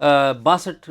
62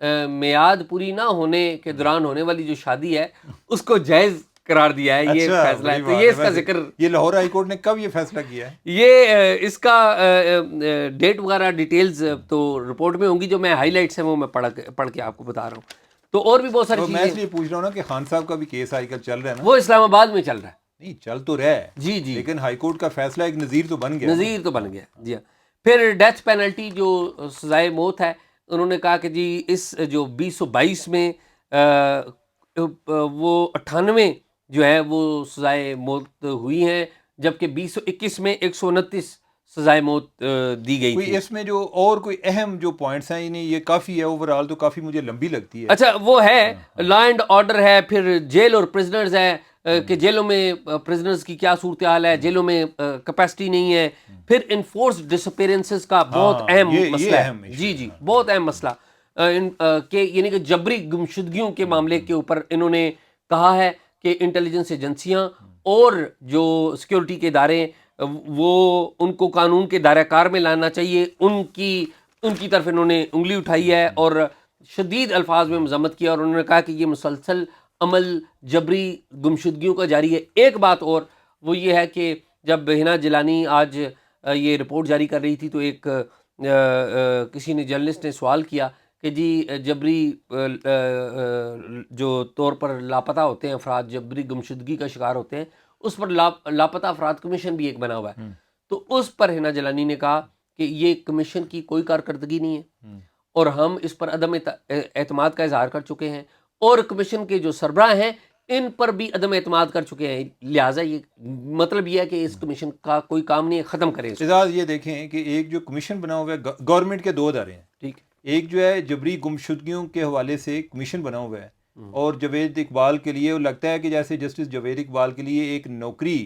میعاد پوری نہ ہونے کے دوران ہونے والی جو شادی ہے اس کو جائز قرار دیا ہے. یہ فیصلہ ہے, تو یہ اس کا ذکر, یہ لاہور ہائی کورٹ نے کب یہ فیصلہ کیا ہے؟ یہ اس کا ڈیٹ وغیرہ ڈیٹیلز تو رپورٹ میں ہوں گی, جو میں ہائی لائٹس ہیں وہ میں پڑھ کے آپ کو بتا رہا ہوں. تو اور بھی بہت ساری چیزیں, میں اس لیے پوچھ رہا ہوں نا کہ خان صاحب کا بھی کیس آج کل چل رہا ہے نا, وہ اسلام آباد میں چل رہا ہے. نہیں چل تو رہا ہے جی جی, لیکن ہائی کورٹ کا فیصلہ ایک نظیر تو بن گیا, نظیر تو بن گیا. جی ہاں. پھر ڈیتھ پینلٹی جو سزائے موت ہے, انہوں نے کہا کہ جی اس جو 2022 میں وہ 98 جو ہے وہ سزائے موت ہوئی ہیں, جبکہ 2021 میں 129 سزائے موت دی گئی تھی. اس میں جو اور کوئی اہم جو پوائنٹس ہیں, یعنی یہ کافی ہے اوور آل تو کافی مجھے لمبی لگتی ہے. اچھا وہ ہے لا اینڈ آرڈر ہے, پھر جیل اور پرزنرز ہے کہ جیلوں میں پرزنرز کی کیا صورتحال ہے, جیلوں میں کیپیسٹی نہیں ہے, پھر انفورسڈ ڈسپیرنسز کا بہت اہم مسئلہ ہے. جی جی, بہت اہم مسئلہ کہ یعنی کہ جبری گمشدگیوں کے معاملے کے اوپر انہوں نے کہا ہے کہ انٹیلیجنس ایجنسیاں اور جو سیکیورٹی کے ادارے وہ ان کو قانون کے دائرہ کار میں لانا چاہیے. ان کی طرف انہوں نے انگلی اٹھائی ہے اور شدید الفاظ میں مذمت کیا, اور انہوں نے کہا کہ یہ مسلسل عمل جبری گمشدگیوں کا جاری ہے. ایک بات اور وہ یہ ہے کہ جب ہنا جیلانی آج یہ رپورٹ جاری کر رہی تھی تو ایک کسی نے جرنلسٹ نے سوال کیا کہ جی جبری جو طور پر لاپتہ ہوتے ہیں افراد, جبری گمشدگی کا شکار ہوتے ہیں, اس پر لاپتہ افراد کمیشن بھی ایک بنا ہوا ہے. تو اس پر ہنا جیلانی نے کہا کہ یہ کمیشن کی کوئی کارکردگی نہیں ہے اور ہم اس پر عدم اعتماد کا اظہار کر چکے ہیں, اور کمیشن کے جو سربراہ ہیں ان پر بھی عدم اعتماد کر چکے ہیں. لہٰذا یہ مطلب یہ ہے کہ اس کمیشن کا کوئی کام نہیں ہے, ختم کریں. اعزاز یہ دیکھیں کہ ایک جو کمیشن بنا ہوا ہے, گورنمنٹ کے دو ادارے ہیں, ٹھیک, ایک جو ہے جبری گمشدگیوں کے حوالے سے کمیشن بنا ہوا ہے, اور جاوید اقبال کے لیے لگتا ہے کہ جیسے جسٹس جاوید اقبال کے لیے ایک نوکری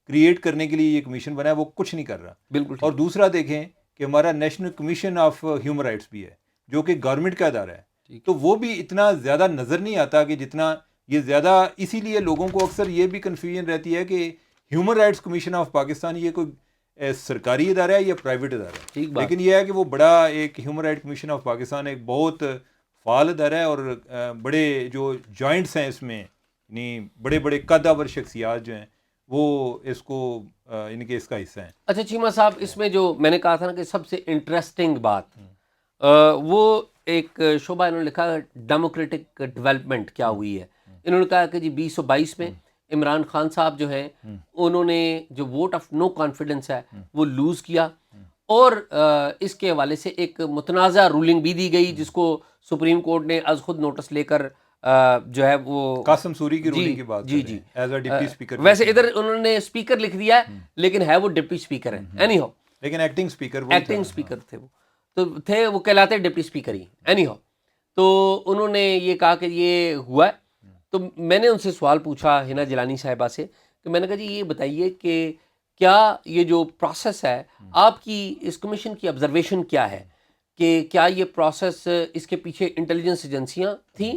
کریٹ کرنے کے لیے یہ کمیشن بنا ہے, وہ کچھ نہیں کر رہا. بالکل. اور دوسرا دیکھیں کہ ہمارا national commission of human rights بھی ہے جو کہ گورنمنٹ کا ادارہ ہے, تو وہ بھی اتنا زیادہ نظر نہیں آتا کہ جتنا یہ زیادہ. اسی لیے لوگوں کو اکثر یہ بھی کنفیوژن رہتی ہے کہ human rights commission of Pakistan یہ کوئی سرکاری ادارہ ہے یا پرائیویٹ ادارہ ہے, لیکن یہ ہے کہ وہ بڑا ایک human right commission of Pakistan ایک بہت فعال ادارہ ہے, اور بڑے جو جوائنٹس ہیں اس میں, یعنی بڑے بڑے قدور شخصیات جو ہیں وہ اس کو ان کے اس کا حصہ ہیں. اچھا چیمہ صاحب, اس میں جو میں نے کہا تھا نا کہ سب سے انٹرسٹنگ بات وہ ایک شعبہ انہوں نے لکھا ڈیموکریٹک ڈیولپمنٹ کیا ہوئی ہے. انہوں نے کہا کہ جی 2022 میں عمران خان صاحب جو ہیں انہوں نے جو ووٹ آف نو کانفیڈنس ہے وہ لوز کیا, اور اس کے حوالے سے ایک متنازع رولنگ بھی دی گئی جس کو سپریم کورٹ نے از خود نوٹس لے کر جو ہے وہ قاسم سوری کی رولنگ کی بات جی ایز اے ڈپٹی اسپیکر. ویسے ادھر انہوں نے اسپیکر لکھ دیا ہے لیکن ہے وہ ڈپٹی اسپیکر ہے, اینی ہاؤ, لیکن ایکٹنگ اسپیکر تھے وہ, تو تھے وہ کہلاتے deputy speaker he, any how. تو انہوں نے یہ کہا کہ یہ ہوا ہے. تو میں نے ان سے سوال پوچھا ہنا جیلانی صاحبہ سے کہ میں نے کہا جی یہ بتائیے کہ کیا یہ جو پروسیس ہے آپ کی اس کمیشن کی آبزرویشن کیا ہے, کہ کیا یہ پروسیس اس کے پیچھے انٹیلیجنس ایجنسیاں تھیں,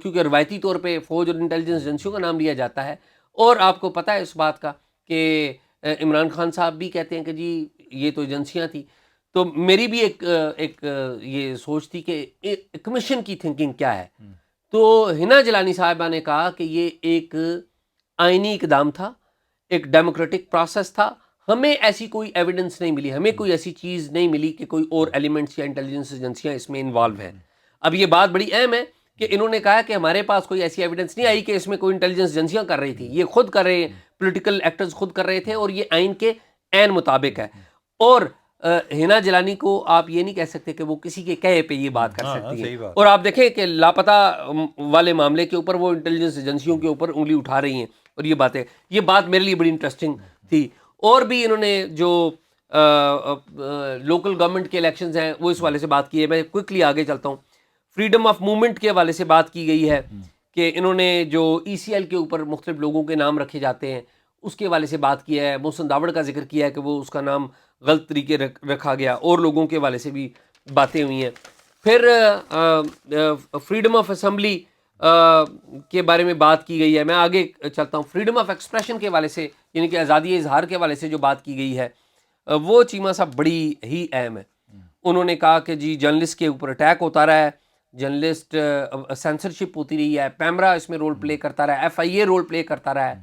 کیونکہ روایتی طور پہ فوج اور انٹیلیجنس ایجنسیوں کا نام لیا جاتا ہے, اور آپ کو پتہ ہے اس بات کا کہ عمران خان صاحب بھی کہتے ہیں کہ جی یہ تو ایجنسیاں تھیں. تو میری بھی ایک یہ سوچ تھی کہ کمیشن کی تھنکنگ کیا ہے. تو ہنا جیلانی صاحبہ نے کہا کہ یہ ایک آئینی اقدام تھا, ایک ڈیموکریٹک پروسیس تھا, ہمیں ایسی کوئی ایویڈنس نہیں ملی, ہمیں کوئی ایسی چیز نہیں ملی کہ کوئی اور ایلیمنٹس یا انٹیلیجنس ایجنسیاں اس میں انوالو ہیں. اب یہ بات بڑی اہم ہے کہ انہوں نے کہا کہ ہمارے پاس کوئی ایسی ایویڈنس نہیں آئی کہ اس میں کوئی انٹیلیجنس ایجنسیاں کر رہی تھی, یہ خود کر رہے, پولیٹیکل ایکٹرز خود کر رہے تھے, اور یہ آئین کے عین مطابق ہے. اور ہنا جیلانی کو آپ یہ نہیں کہہ سکتے کہ وہ کسی کے کہے پہ یہ بات کر سکتی ہے. اور آپ دیکھیں کہ لاپتہ والے معاملے کے اوپر وہ انٹیلیجنس ایجنسیوں کے اوپر انگلی اٹھا رہی ہیں, اور یہ بات میرے لیے بڑی انٹرسٹنگ تھی. اور بھی انہوں نے جو لوکل گورنمنٹ کے الیکشنز ہیں وہ اس والے سے بات کی ہے. میں کوئکلی آگے چلتا ہوں. فریڈم آف موومنٹ کے حوالے سے بات کی گئی ہے کہ انہوں نے جو ECL کے اوپر مختلف لوگوں کے نام رکھے جاتے ہیں اس کے حوالے سے بات کیا ہے. محسن داوڑ کا ذکر کیا ہے کہ وہ اس کا نام غلط طریقے رکھا گیا, اور لوگوں کے حوالے سے بھی باتیں ہوئی ہیں. پھر فریڈم آف اسمبلی کے بارے میں بات کی گئی ہے. میں آگے چلتا ہوں. فریڈم آف ایکسپریشن کے حوالے سے یعنی کہ آزادی اظہار کے حوالے سے جو بات کی گئی ہے وہ چیمہ صاحب بڑی ہی اہم ہے. انہوں نے کہا کہ جی جرنلسٹ کے اوپر اٹیک ہوتا رہا ہے, جرنلسٹ سینسرشپ ہوتی رہی ہے, پیمرا اس میں رول پلے کرتا رہا ہے, ایف آئی اے رول پلے کرتا رہا ہے.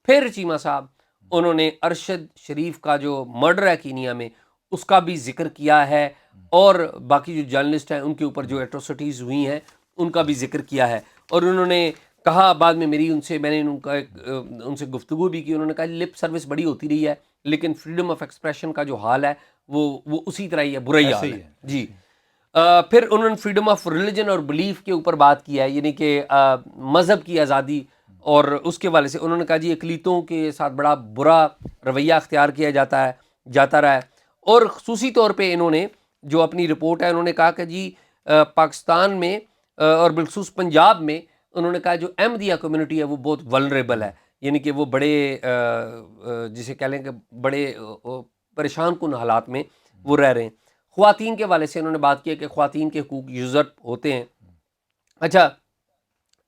پھر چیمہ صاحب انہوں نے ارشد شریف کا جو مرڈر ہے کینیا میں اس کا بھی ذکر کیا ہے, اور باقی جو جرنلسٹ ہیں ان کے اوپر جو ایٹروسٹیز ہوئی ہیں ان کا بھی ذکر کیا ہے. اور انہوں نے کہا, بعد میں میں نے ان سے گفتگو بھی کی, انہوں نے کہا لپ سروس بڑی ہوتی رہی ہے لیکن فریڈم آف ایکسپریشن کا جو حال ہے وہ اسی طرح ہی ہے, برا ہی حال ہے. جی. پھر انہوں نے فریڈم آف ریلیجن اور بلیف کے اوپر بات کیا ہے, یعنی کہ مذہب کی آزادی, اور اس کے والے سے انہوں نے کہا جی اقلیتوں کے ساتھ بڑا برا رویہ اختیار کیا جاتا رہا ہے. اور خصوصی طور پہ انہوں نے جو اپنی رپورٹ ہے انہوں نے کہا کہ جی پاکستان میں اور بالخصوص پنجاب میں انہوں نے کہا جو احمدیہ کمیونٹی ہے وہ بہت ولنریبل ہے, یعنی کہ وہ بڑے جسے کہہ لیں کہ بڑے پریشان کن حالات میں وہ رہ رہے ہیں. خواتین کے والے سے انہوں نے بات کی کہ خواتین کے حقوق یوزرپ ہوتے ہیں. اچھا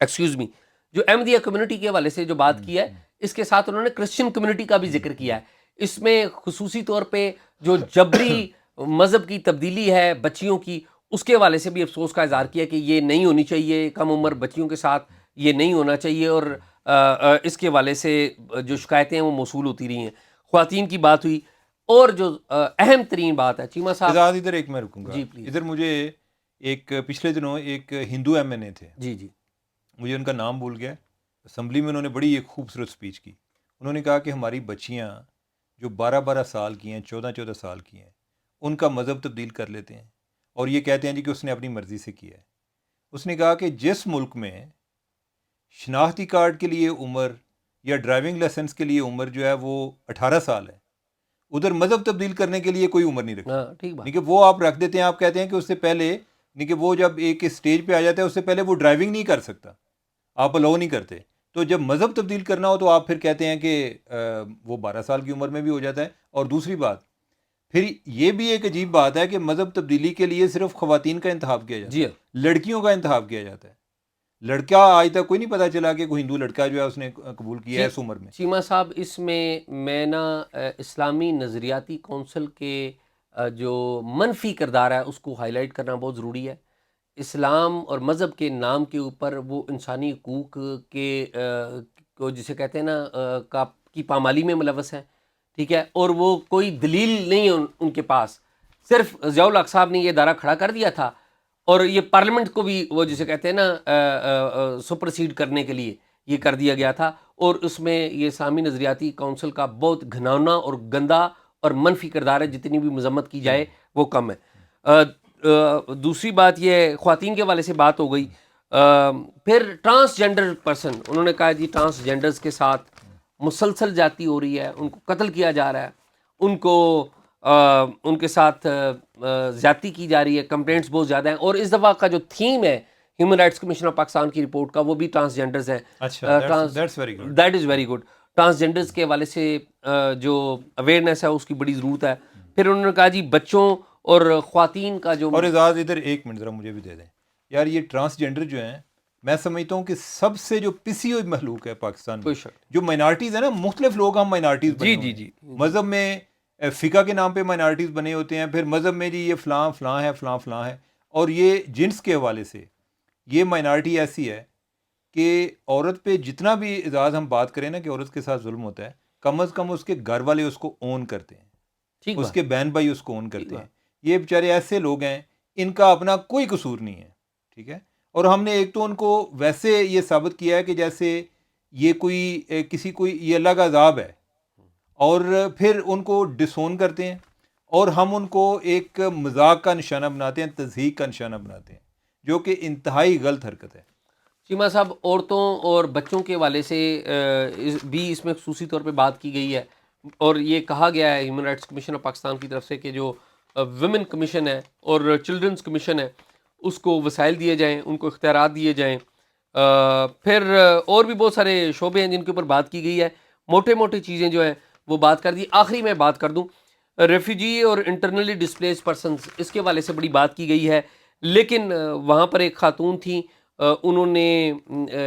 ایکسکیوز می, جو احمدیہ کمیونٹی کے حوالے سے جو بات کی ہے اس کے ساتھ انہوں نے کرسچن کمیونٹی کا بھی ذکر کیا ہے. اس میں خصوصی طور پہ جو جبری مذہب کی تبدیلی ہے بچیوں کی, اس کے حوالے سے بھی افسوس کا اظہار کیا کہ یہ نہیں ہونی چاہیے, کم عمر بچیوں کے ساتھ یہ نہیں ہونا چاہیے, اور اس کے حوالے سے جو شکایتیں ہیں وہ موصول ہوتی رہی ہیں. خواتین کی بات ہوئی, اور جو اہم ترین بات ہے چیمہ صاحب, ادھر ایک میں رکوں گا. جی پلیز. ادھر مجھے ایک پچھلے دنوں ایک ہندو ایم این اے تھے, جی جی مجھے ان کا نام بھول گیا, اسمبلی میں انہوں نے بڑی ایک خوبصورت سپیچ کی. انہوں نے کہا کہ ہماری بچیاں جو 12 سال کی ہیں, 14 سال کی ہیں, ان کا مذہب تبدیل کر لیتے ہیں اور یہ کہتے ہیں جی کہ اس نے اپنی مرضی سے کیا ہے. اس نے کہا کہ جس ملک میں شناختی کارڈ کے لیے عمر یا ڈرائیونگ لائسنس کے لیے عمر جو ہے وہ 18 سال ہے, ادھر مذہب تبدیل کرنے کے لیے کوئی عمر نہیں رکھتی. ٹھیک بات. نہیں کہ وہ آپ رکھ دیتے ہیں, آپ کہتے ہیں کہ اس سے پہلے, نہیں کہ وہ جب ایک اسٹیج پہ آ جاتا ہے اس سے پہلے وہ ڈرائیونگ نہیں کر سکتا, آپ الاؤ نہیں کرتے. تو جب مذہب تبدیل کرنا ہو تو آپ پھر کہتے ہیں کہ وہ 12 سال کی عمر میں بھی ہو جاتا ہے. اور دوسری بات پھر یہ بھی ایک عجیب بات ہے کہ مذہب تبدیلی کے لیے صرف خواتین کا انتخاب کیا جاتا ہے, لڑکیوں کا انتخاب کیا جاتا ہے. لڑکا آج تک کوئی نہیں پتا چلا کہ کوئی ہندو لڑکا جو ہے اس نے قبول کیا ہے اس عمر میں. چیمہ صاحب اس میں نا اسلامی نظریاتی کونسل کے جو منفی کردار ہے اس کو ہائی لائٹ کرنا بہت ضروری ہے. اسلام اور مذہب کے نام کے اوپر وہ انسانی حقوق کے کو جسے کہتے ہیں نا کی پامالی میں ملوث ہیں, ٹھیک ہے, اور وہ کوئی دلیل نہیں ہے ان کے پاس. صرف ضیاء الحق صاحب نے یہ ادارہ کھڑا کر دیا تھا, اور یہ پارلیمنٹ کو بھی وہ جسے کہتے ہیں نا سپرسیڈ کرنے کے لیے یہ کر دیا گیا تھا, اور اس میں یہ اسلامی نظریاتی کونسل کا بہت گھناؤنا اور گندا اور منفی کردار ہے, جتنی بھی مذمت کی جائے وہ کم ہے. دوسری بات یہ خواتین کے حوالے سے بات ہو گئی. پھر ٹرانسجینڈر پرسن, انہوں نے کہا جی ٹرانسجینڈرز کے ساتھ مسلسل جاتی ہو رہی ہے, ان کو قتل کیا جا رہا ہے, ان کو ان کے ساتھ زیادتی کی جا رہی ہے, کمپلینٹس بہت زیادہ ہیں. اور اس دفعہ کا جو تھیم ہے human rights commission of Pakistan کی رپورٹ کا وہ بھی ٹرانسجینڈرز ہیں. That is very good. Transgenders کے حوالے سے جو اویئرنیس ہے اس کی بڑی ضرورت ہے. پھر انہوں نے کہا جی بچوں اور خواتین کا جو, اور اعزاز ادھر ایک منٹ ذرا مجھے بھی دے دیں یار. یہ ٹرانسجینڈر جو ہیں میں سمجھتا ہوں کہ سب سے جو پسی ہوئی مخلوق ہے پاکستان میں, جو مائنارٹیز ہیں نا, مختلف لوگ ہم مائنارٹیز بنے ہوئے ہیں. مذہب میں فقہ کے نام پہ مائنارٹیز بنے ہوتے ہیں, پھر مذہب میں جی یہ فلاں فلاں ہے, فلاں فلاں ہے. اور یہ جنس کے حوالے سے یہ مائنارٹی ایسی ہے کہ عورت پہ جتنا بھی اعزاز ہم بات کریں نا کہ عورت کے ساتھ ظلم ہوتا ہے, کم از کم اس کے گھر والے اس کو اون کرتے ہیں, اس کے بہن بھائی اس کو اون کرتے ہیں. یہ بیچارے ایسے لوگ ہیں ان کا اپنا کوئی قصور نہیں ہے, ٹھیک ہے. اور ہم نے ایک تو ان کو ویسے یہ ثابت کیا ہے کہ جیسے یہ کوئی کسی کوئی یہ اللہ کا عذاب ہے, اور پھر ان کو ڈسون کرتے ہیں, اور ہم ان کو ایک مذاق کا نشانہ بناتے ہیں, تضحیک کا نشانہ بناتے ہیں, جو کہ انتہائی غلط حرکت ہے. چیمہ صاحب عورتوں اور بچوں کے حوالے سے بھی اس میں خصوصی طور پہ بات کی گئی ہے, اور یہ کہا گیا ہے human rights commission of Pakistan کی طرف سے کہ جو ویمن کمیشن ہے اور چلڈرنس کمیشن ہے اس کو وسائل دیے جائیں, ان کو اختیارات دیے جائیں. پھر اور بھی بہت سارے شعبے ہیں جن کے اوپر بات کی گئی ہے. موٹے موٹے چیزیں جو ہیں وہ بات کر دی. آخری میں بات کر دوں ریفیوجی اور انٹرنلی ڈسپلیس پرسنز, اس کے حوالے سے بڑی بات کی گئی ہے, لیکن وہاں پر ایک خاتون تھیں, انہوں نے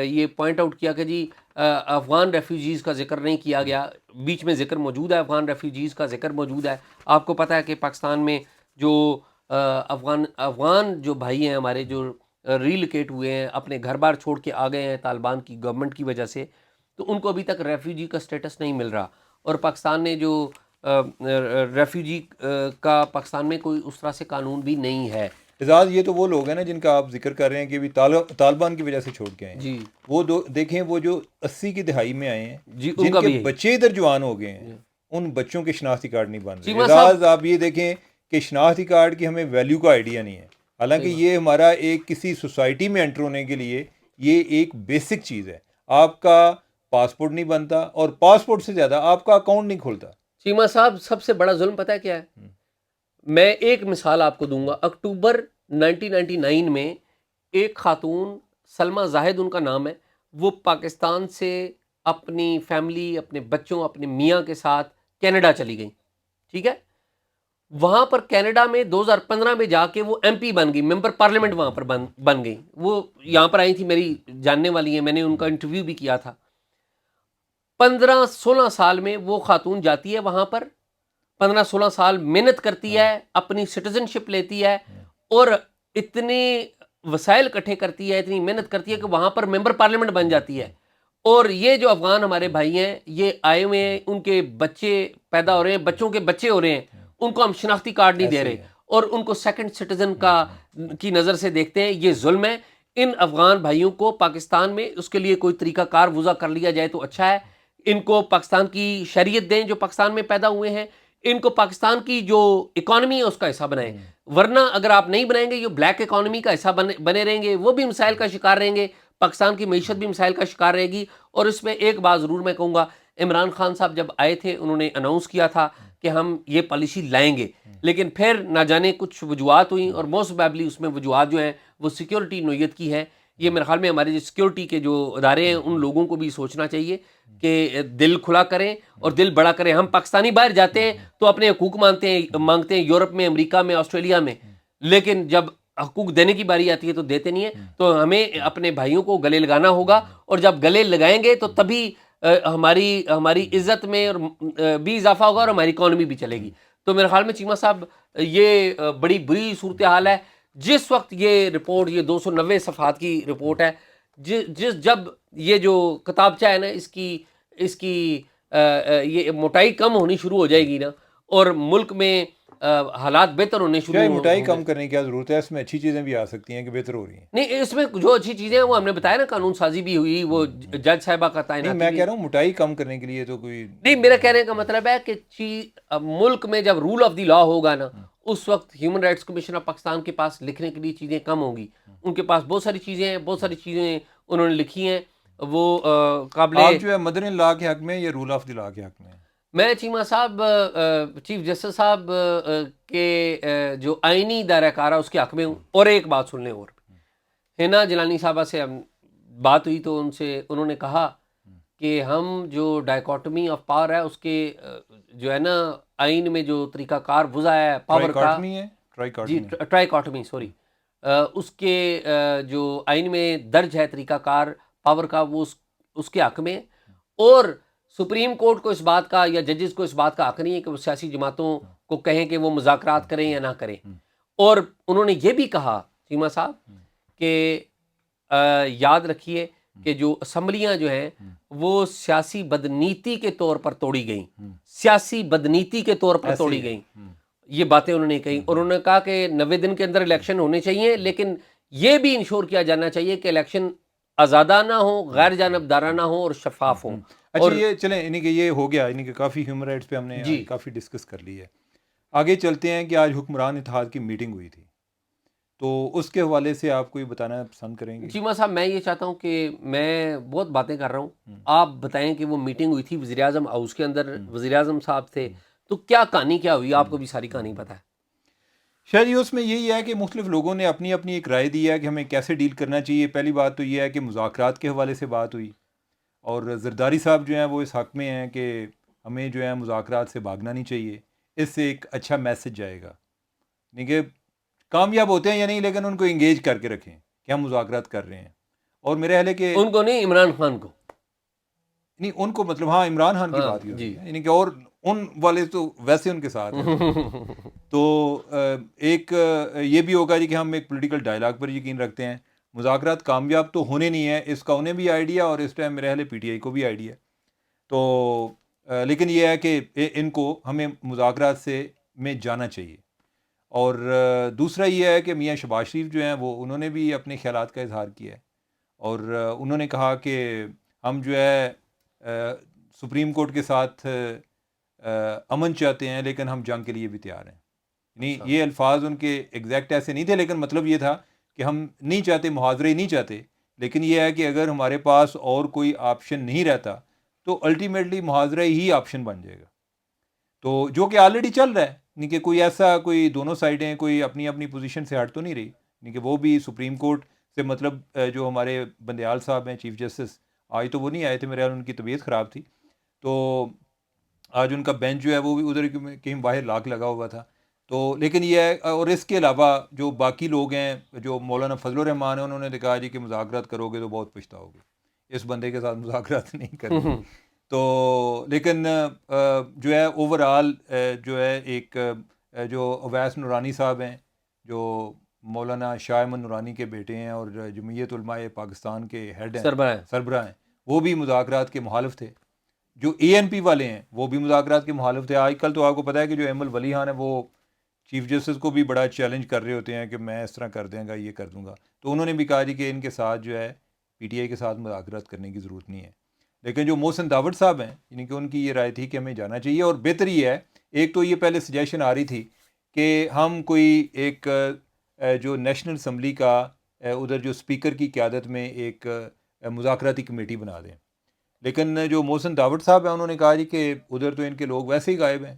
یہ پوائنٹ آؤٹ کیا کہ جی افغان ریفیوجیز کا ذکر نہیں کیا گیا. بیچ میں ذکر موجود ہے, افغان ریفیوجیز کا ذکر موجود ہے. آپ کو پتہ ہے کہ پاکستان میں جو افغان جو بھائی ہیں ہمارے, جو ریلوکیٹ ہوئے ہیں, اپنے گھر بار چھوڑ کے آ گئے ہیں طالبان کی گورنمنٹ کی وجہ سے, تو ان کو ابھی تک ریفیوجی کا سٹیٹس نہیں مل رہا. اور پاکستان نے جو ریفیوجی کا پاکستان میں کوئی اس طرح سے قانون بھی نہیں ہے. اعزاز, یہ تو وہ لوگ ہیں نا جن کا آپ ذکر کر رہے ہیں کہ بھی طالبان کی وجہ سے چھوڑ کے آئے ہیں. جی وہ دیکھیں, وہ جو 80 کی دہائی میں آئے ہیں, جی, ان جن کا کے بھی بچے ادھر جوان ہو گئے ہیں, ان بچوں کے شناختی کارڈ نہیں بن رہے. چیمہ صاحب اعزاز, آپ یہ دیکھیں کہ شناختی کارڈ کی ہمیں ویلیو کا آئیڈیا نہیں ہے, حالانکہ یہ ہمارا ایک کسی سوسائٹی میں انٹر ہونے کے لیے یہ ایک بیسک چیز ہے. آپ کا پاسپورٹ نہیں بنتا, اور پاسپورٹ سے زیادہ آپ کا اکاؤنٹ نہیں کھلتا. چیمہ صاحب, سب سے بڑا ظلم پتہ ہے کیا ہے؟ میں ایک مثال آپ کو دوں گا. اکتوبر 1999 میں ایک خاتون, سلمہ زاہد ان کا نام ہے, وہ پاکستان سے اپنی فیملی, اپنے بچوں, اپنے میاں کے ساتھ کینیڈا چلی گئیں. ٹھیک ہے, وہاں پر کینیڈا میں 2015 میں جا کے وہ ایم پی بن گئی, ممبر پارلیمنٹ وہاں پر بن گئی. وہ یہاں پر آئی تھی, میری جاننے والی ہیں, میں نے ان کا انٹرویو بھی کیا تھا. 15-16 سال میں وہ خاتون جاتی ہے وہاں پر, 15-16 سال محنت کرتی ہے, اپنی سٹیزن شپ لیتی ہے, اور اتنے وسائل اکٹھے کرتی ہے, اتنی محنت کرتی ہے کہ وہاں پر ممبر پارلیمنٹ بن جاتی ہے. اور یہ جو افغان ہمارے بھائی ہیں, یہ آئے ہوئے ہیں, ان کے بچے پیدا ہو رہے ہیں, بچوں کے بچے ہو رہے ہیں, ان کو ہم شناختی کارڈ نہیں دے رہے, اور ان کو سیکنڈ سٹیزن کی نظر سے دیکھتے ہیں. یہ ظلم ہے. ان افغان بھائیوں کو پاکستان میں اس کے لیے کوئی طریقہ کار وضع کر لیا جائے تو اچھا ہے. ان کو پاکستان کی شریعت دیں جو پاکستان میں پیدا ہوئے ہیں, ان کو پاکستان کی جو اکانومی ہے اس کا حصہ بنائیں. ورنہ اگر آپ نہیں بنائیں گے, یہ بلیک اکانومی کا حصہ بنے رہیں گے, وہ بھی مسائل کا شکار رہیں گے, پاکستان کی معیشت بھی مسائل کا شکار رہے گی. اور اس میں ایک بات ضرور میں کہوں گا, عمران خان صاحب جب آئے تھے انہوں نے اناؤنس کیا تھا کہ ہم یہ پالیسی لائیں گے, لیکن پھر نہ جانے کچھ وجوہات ہوئیں, اور موسٹ پروبیبلی اس میں وجوہات جو ہیں وہ سیکیورٹی نوعیت کی ہے. یہ میرے خیال میں ہمارے جو سیکیورٹی کے جو ادارے ہیں ان لوگوں کو بھی سوچنا چاہیے کہ دل کھلا کریں اور دل بڑا کریں. ہم پاکستانی باہر جاتے ہیں تو اپنے حقوق مانگتے ہیں یورپ میں, امریکہ میں, آسٹریلیا میں, لیکن جب حقوق دینے کی باری آتی ہے تو دیتے نہیں ہیں. تو ہمیں اپنے بھائیوں کو گلے لگانا ہوگا, اور جب گلے لگائیں گے تو تبھی ہماری عزت میں اور بھی اضافہ ہوگا, اور ہماری اکانومی بھی چلے گی. تو میرے خیال میں چیمہ صاحب یہ بڑی بری صورتحال ہے. جس وقت یہ رپورٹ, یہ 290 صفحات کی رپورٹ ہے, جب یہ جو کتابچہ ہے نا اس کی یہ موٹائی کم ہونی شروع ہو جائے گی نا, اور ملک میں حالات بہتر ہونے شروع کیا موٹائی ہوں کم گے. کرنے کی کیا ضرورت ہے؟ اس میں اچھی چیزیں بھی آ سکتی ہیں کہ بہتر ہو رہی ہیں. نہیں, اس میں جو اچھی چیزیں ہیں وہ ہم نے بتایا نا, قانون سازی بھی ہوئی, وہ جج صاحبہ کا نہیں, تعیناتی میں بھی. کہہ رہا ہوں موٹائی کم کرنے کے لیے تو کوئی نہیں, میرا کہنے کا مطلب ہے کہ ملک میں جب رول آف دی لا ہوگا نا, اس وقت human rights commission of Pakistan کے پاس لکھنے کے لیے چیزیں کم ہوں گی. ان کے پاس بہت ساری چیزیں ہیں, بہت ساری چیزیں انہوں نے لکھی ہیں, وہ قابل. آپ جو ہے مدنی لا کے حق میں یا رول آف دی لا کے حق میں؟ میں چیمہ صاحب چیف جسٹس صاحب کے جو آئینی دائرہ کار ہے اس کے حق میں ہوں. اور ایک بات سن لیں, اور حنا جیلانی صاحبہ سے بات ہوئی تو انہوں نے کہا کہ ہم جو ڈائیکاٹمی آف پاور ہے اس کے جو ہے نا آئین میں جو طریقہ کار وضع ہے پاور کا, جی ٹرائیکاٹمی سوری, اس کے جو آئین میں درج ہے طریقہ کار پاور کا, وہ اس کے حق میں. اور سپریم کورٹ کو اس بات کا یا ججز کو اس بات کا حق نہیں ہے کہ وہ سیاسی جماعتوں کو کہیں کہ وہ مذاکرات کریں یا نہ کریں. اور انہوں نے یہ بھی کہا چیمہ صاحب کہ یاد رکھیے کہ جو اسمبلیاں جو ہیں وہ سیاسی بدنیتی کے طور پر توڑی گئیں, سیاسی بدنیتی کے طور پر توڑی گئیں. یہ باتیں انہوں نے کہیں, اور انہوں نے کہا کہ 90 دن کے اندر الیکشن ہونے چاہیے, لیکن یہ بھی انشور کیا جانا چاہیے کہ الیکشن آزادانہ ہو, غیر جانبدارانہ ہو اور شفاف ہو. اچھا, یہ چلیں یعنی کہ یہ ہو گیا, یعنی کہ کافی ہیومن رائٹس پہ ہم نے کافی ڈسکس کر لی ہے. آگے چلتے ہیں کہ آج حکمران اتحاد کی میٹنگ ہوئی تھی, تو اس کے حوالے سے آپ کوئی بتانا پسند کریں گے؟ چیمہ صاحب, میں یہ چاہتا ہوں کہ میں بہت باتیں کر رہا ہوں, آپ بتائیں کہ وہ میٹنگ ہوئی تھی وزیر اعظم ہاؤس کے اندر, وزیر اعظم صاحب تھے, تو کیا کہانی کیا ہوئی؟ آپ کو بھی ساری کہانی پتہ ہے. شاید اس میں یہی ہے کہ مختلف لوگوں نے اپنی اپنی ایک رائے دی ہے کہ ہمیں کیسے ڈیل کرنا چاہیے. پہلی بات تو یہ ہے کہ مذاکرات کے حوالے سے بات ہوئی, اور زرداری صاحب جو ہیں وہ اس حق میں ہیں کہ ہمیں جو ہے مذاکرات سے بھاگنا نہیں چاہیے, اس سے ایک اچھا میسج جائے گا. نہیں کہ کامیاب ہوتے ہیں یا نہیں, لیکن ان کو انگیج کر کے رکھیں کہ ہم مذاکرات کر رہے ہیں. اور میرے خیال ہے کہ ان کو نہیں, عمران خان کو نہیں, ان کو مطلب ہاں عمران خان کی بات ہی ہوتی ہے, یعنی کہ اور ان والے تو ویسے ان کے ساتھ ہیں. تو ایک یہ بھی ہوگا جی کہ ہم ایک پولیٹیکل ڈائلاگ پر یقین رکھتے ہیں. مذاکرات کامیاب تو ہونے نہیں ہیں، اس کا انہیں بھی آئیڈیا اور اس ٹائم میرے خیال PTI کو بھی آئیڈیا. تو لیکن یہ ہے کہ ان کو ہمیں مذاکرات سے میں جانا چاہیے. اور دوسرا یہ ہے کہ میاں شہباز شریف جو ہیں وہ انہوں نے بھی اپنے خیالات کا اظہار کیا ہے اور انہوں نے کہا کہ ہم جو ہے سپریم کورٹ کے ساتھ امن چاہتے ہیں لیکن ہم جنگ کے لیے بھی تیار ہیں. یعنی یہ الفاظ ان کے ایگزیکٹ ایسے نہیں تھے لیکن مطلب یہ تھا کہ ہم نہیں چاہتے، محاذرے نہیں چاہتے، لیکن یہ ہے کہ اگر ہمارے پاس اور کوئی آپشن نہیں رہتا تو الٹیمیٹلی محاذرہ ہی آپشن بن جائے گا. تو جو کہ آلریڈی چل رہا ہے، یعنی کہ کوئی ایسا کوئی دونوں سائڈیں کوئی اپنی اپنی پوزیشن سے ہٹ تو نہیں رہی، یعنی کہ وہ بھی سپریم کورٹ سے مطلب جو ہمارے بندیال صاحب ہیں چیف جسٹس، آج تو وہ نہیں آئے تھے، میرے خیال ان کی طبیعت خراب تھی، تو آج ان کا بینچ جو ہے وہ بھی ادھر کہیں باہر لاک لگا ہوا تھا. تو لیکن یہ ہے، اور اس کے علاوہ جو باقی لوگ ہیں، جو مولانا فضل الرحمان ہیں، انہوں نے کہا جی کہ مذاکرات کرو گے تو بہت پچھتاؤ گے، اس بندے کے ساتھ مذاکرات نہیں کرنی. تو لیکن جو ہے اوور آل جو ہے ایک جو اویس نورانی صاحب ہیں، جو مولانا شاہ احمد نورانی کے بیٹے ہیں اور جمعیت علماء پاکستان کے ہیڈ ہیں، سربراہ ہیں، وہ بھی مذاکرات کے مخالف تھے. جو ANP والے ہیں وہ بھی مذاکرات کے مخالف تھے. آج کل تو آپ کو پتہ ہے کہ جو احمد ولی خان ہے وہ چیف جسٹس کو بھی بڑا چیلنج کر رہے ہوتے ہیں کہ میں اس طرح کر دیں گا، یہ کر دوں گا. تو انہوں نے بھی کہا جی کہ ان کے ساتھ جو ہے PTI کے ساتھ مذاکرات کرنے کی ضرورت نہیں ہے. لیکن جو محسن داوڑ صاحب ہیں، یعنی کہ ان کی یہ رائے تھی کہ ہمیں جانا چاہیے. اور بہتر یہ ہے، ایک تو یہ پہلے سجیشن آ رہی تھی کہ ہم کوئی ایک جو نیشنل اسمبلی کا ادھر جو اسپیکر کی قیادت میں ایک مذاکراتی کمیٹی بنا دیں. لیکن جو محسن داوڑ صاحب ہیں انہوں نے کہا جی کہ ادھر تو ان کے لوگ ویسے ہی غائب ہیں.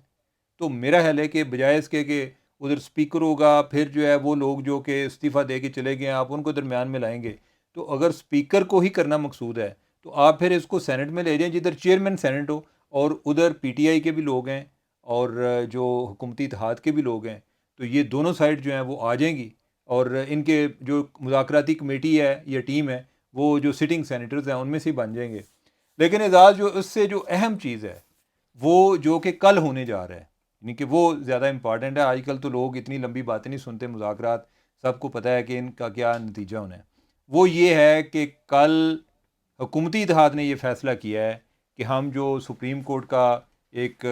تو میرا خیال ہے کہ بجائے اس کے کہ ادھر اسپیکر ہوگا، پھر جو ہے وہ لوگ جو کہ استعفیٰ دے کے چلے گئے آپ ان کو درمیان میں لائیں گے، تو اگر اسپیکر کو ہی کرنا مقصود ہے تو آپ پھر اس کو سینٹ میں لے جائیں جدھر چیئرمین سینٹ ہو، اور ادھر PTI کے بھی لوگ ہیں اور جو حکومتی اتحاد کے بھی لوگ ہیں. تو یہ دونوں سائڈ جو ہیں وہ آ جائیں گی اور ان کے جو مذاکراتی کمیٹی ہے یا ٹیم ہے وہ جو سٹنگ سینیٹرز ہیں ان میں سے ہی بن جائیں گے. لیکن اعزاز جو اس سے جو اہم چیز ہے وہ جو کہ کل ہونے جا رہا ہے، یعنی کہ وہ زیادہ امپارٹنٹ ہے. آج کل تو لوگ اتنی لمبی باتیں نہیں سنتے، مذاکرات سب کو پتہ ہے کہ ان کا کیا نتیجہ ہونا ہے. وہ یہ ہے کہ کل حکومتی اتحاد نے یہ فیصلہ کیا ہے کہ ہم جو سپریم کورٹ کا ایک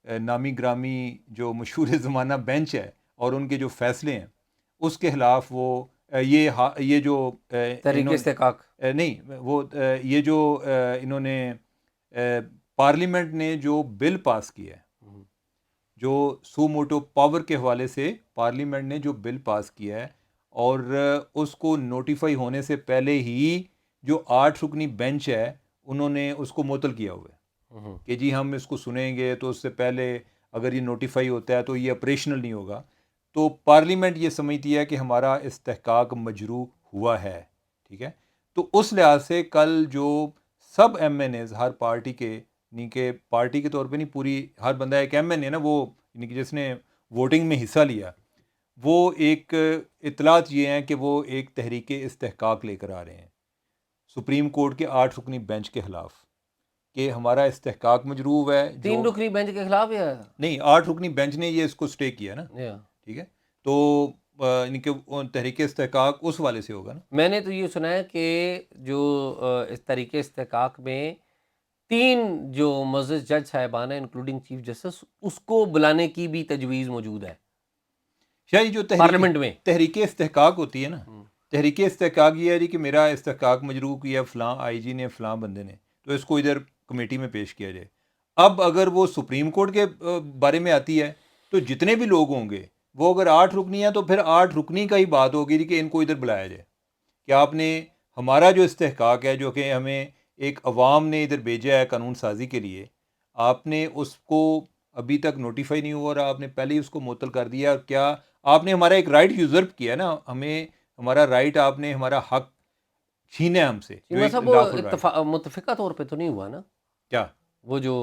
نامی گرامی جو مشہور زمانہ بینچ ہے اور ان کے جو فیصلے ہیں اس کے خلاف وہ یہ جو تحریک استحقاق نہیں وہ یہ جو انہوں نے پارلیمنٹ نے جو بل پاس کیا ہے، جو سو موٹو پاور کے حوالے سے پارلیمنٹ نے جو بل پاس کیا ہے، اور اس کو نوٹیفائی ہونے سے پہلے ہی جو 8 رکنی بینچ ہے انہوں نے اس کو معطل کیا ہوا ہے کہ جی ہم اس کو سنیں گے، تو اس سے پہلے اگر یہ نوٹیفائی ہوتا ہے تو یہ اپریشنل نہیں ہوگا. تو پارلیمنٹ یہ سمجھتی ہے کہ ہمارا استحقاق مجروح ہوا ہے، ٹھیک ہے. تو اس لحاظ سے کل جو سب MNAs ہر پارٹی کے، یعنی کہ پارٹی کے طور پہ نہیں، پوری ہر بندہ ایک MNA نا، وہ یعنی کہ جس نے ووٹنگ میں حصہ لیا، وہ ایک اطلاعات یہ ہیں کہ وہ ایک تحریک استحقاق لے کر آ رہے ہیں سپریم کورٹ کے 8 رکنی بینچ کے خلاف کہ ہمارا استحقاق مجروح ہے. 3 رکنی بینچ کے خلاف یا نہیں، 8 رکنی بینچ نے یہ اس کو سٹے کیا نا، ٹھیک ہے. تو یعنی کہ تحریک استحقاق اس والے سے ہوگا نا. میں نے تو یہ سنا ہے کہ جو اس تحریک استحقاق میں 3 جو معزز جج صاحبان ہیں انکلوڈنگ چیف جسٹس، اس کو بلانے کی بھی تجویز موجود ہے شاید جو پارلیمنٹ میں. تحریک استحقاق ہوتی ہے نا، تحریک استحقاق یہ ہے جی کہ میرا استحقاق مجروح کیا فلاں IG نے، فلاں بندے نے، تو اس کو ادھر کمیٹی میں پیش کیا جائے. اب اگر وہ سپریم کورٹ کے بارے میں آتی ہے تو جتنے بھی لوگ ہوں گے وہ اگر 8 رکنی ہیں تو پھر 8 رکنی کا ہی بات ہوگی کہ ان کو ادھر بلایا جائے کہ آپ نے ہمارا جو استحقاق ہے جو کہ ہمیں ایک عوام نے ادھر بھیجا ہے قانون سازی کے لیے، آپ نے اس کو ابھی تک نوٹیفائی نہیں ہوا اور آپ نے پہلے ہی اس کو معطل کر دیا. اور کیا آپ نے ہمارا ایک رائٹ یوزرپ کیا نا، ہمیں ہمارا رائٹ، آپ نے ہمارا حق چھینا ہے ہم سے. متفقہ طور پہ تو نہیں ہوا نا کیا وہ جو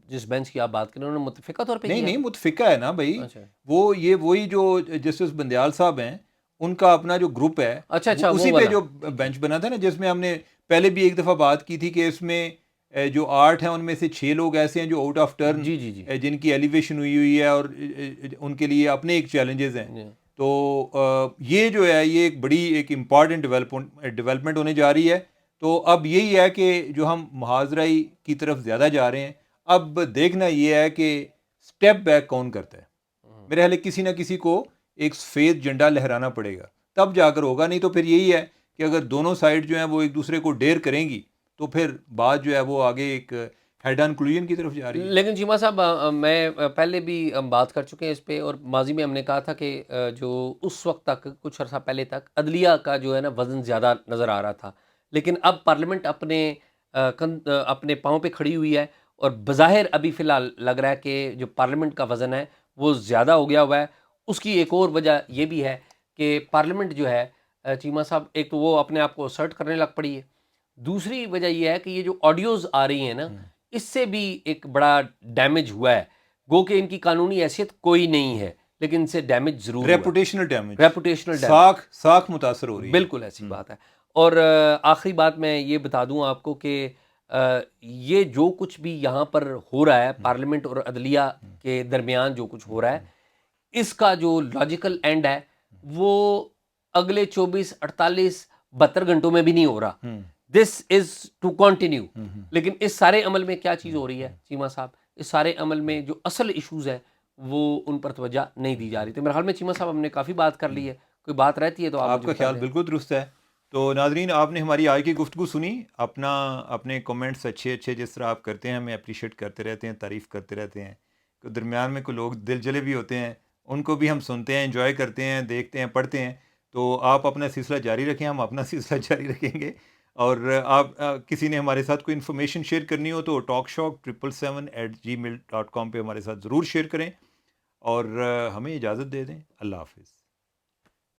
جس بینچ کی آپ بات کریں انہوں نے متفقہ طور پہ نہیں متفقہ ہے نا بھائی. وہ یہ وہی جو جسٹس بندیال صاحب ہیں ان کا اپنا جو گروپ ہے، اسی پہ جو بینچ بنا تھا نا، جس میں ہم نے پہلے بھی ایک دفعہ بات کی تھی کہ اس میں جو 8 ہیں ان میں سے 6 لوگ ایسے ہیں جو آؤٹ آف ٹرن، جن کی ایلیویشن ہوئی ہے اور ان کے لیے اپنے ایک چیلنجز ہیں. تو یہ جو ہے یہ ایک بڑی ایک امپارٹنٹ ڈیولپمنٹ ہونے جا رہی ہے. تو اب یہی ہے کہ جو ہم محاذرائی کی طرف زیادہ جا رہے ہیں, اب دیکھنا یہ ہے کہ سٹیپ بیک کون کرتا ہے. میرے خیال ہے کسی نہ کسی کو ایک سفید جھنڈا لہرانا پڑے گا, تب جا کر ہوگا. نہیں تو پھر یہی ہے کہ اگر دونوں سائڈ جو ہیں وہ ایک دوسرے کو ڈیر کریں گی تو پھر بات جو ہے وہ آگے ایک ہیڈ آن کلوژن کی طرف جا رہی ہے. لیکن چیمہ صاحب میں پہلے بھی بات کر چکے ہیں اس پہ, اور ماضی میں ہم نے کہا تھا کہ جو اس وقت تک کچھ عرصہ پہلے تک عدلیہ کا جو ہے نا وزن زیادہ نظر آ رہا تھا, لیکن اب پارلیمنٹ اپنے پاؤں پہ کھڑی ہوئی ہے, اور بظاہر ابھی فی الحال لگ رہا ہے کہ جو پارلیمنٹ کا وزن ہے وہ زیادہ ہو گیا ہوا ہے. اس کی ایک اور وجہ یہ بھی ہے کہ پارلیمنٹ جو ہے چیمہ صاحب, ایک تو وہ اپنے آپ کو اسرٹ کرنے لگ پڑی ہے, دوسری وجہ یہ ہے کہ یہ جو آڈیوز آ رہی ہیں نا اس سے بھی ایک بڑا ڈیمیج ہوا ہے. گو کہ ان کی قانونی حیثیت کوئی نہیں ہے لیکن ان سے ڈیمیج ضرور ہوا ہے. ریپوٹیشنل ڈیمیج, ریپوٹیشنل ڈیمیج, ساکھ متاثر ہو رہی ہے. بالکل ایسی بات ہے. اور آخری بات میں یہ بتا دوں آپ کو کہ یہ جو کچھ بھی یہاں پر ہو رہا ہے پارلیمنٹ اور عدلیہ کے درمیان جو کچھ ہو رہا ہے, اس کا جو لاجیکل اینڈ ہے وہ اگلے 24-48-72 گھنٹوں میں بھی نہیں ہو رہا. دس از ٹو کنٹینیو. لیکن اس سارے عمل میں کیا چیز ہو رہی ہے چیمہ صاحب, اس سارے عمل میں جو اصل ایشوز ہیں وہ ان پر توجہ نہیں دی جا رہی. تو میرے خیال میں چیمہ صاحب ہم نے کافی بات کر لی ہے, کوئی بات رہتی ہے تو آپ کا خیال بالکل درست ہے. تو ناظرین, آپ نے ہماری آج کی گفتگو سنی. اپنے کمنٹس اچھے جس طرح آپ کرتے ہیں ہمیں اپریشیٹ کرتے رہتے ہیں, تعریف کرتے رہتے ہیں. تو درمیان میں کوئی لوگ دل جلے بھی ہوتے ہیں, ان کو بھی ہم سنتے ہیں, انجوائے کرتے ہیں, دیکھتے ہیں, پڑھتے ہیں. تو آپ اپنا سلسلہ جاری رکھیں, ہم اپنا سلسلہ جاری رکھیں گے. اور آپ کسی نے ہمارے ساتھ کوئی انفارمیشن شیئر کرنی ہو تو talkshock777@gmail.com پہ ہمارے ساتھ ضرور شیئر کریں, اور ہمیں اجازت دے دیں. اللہ حافظ.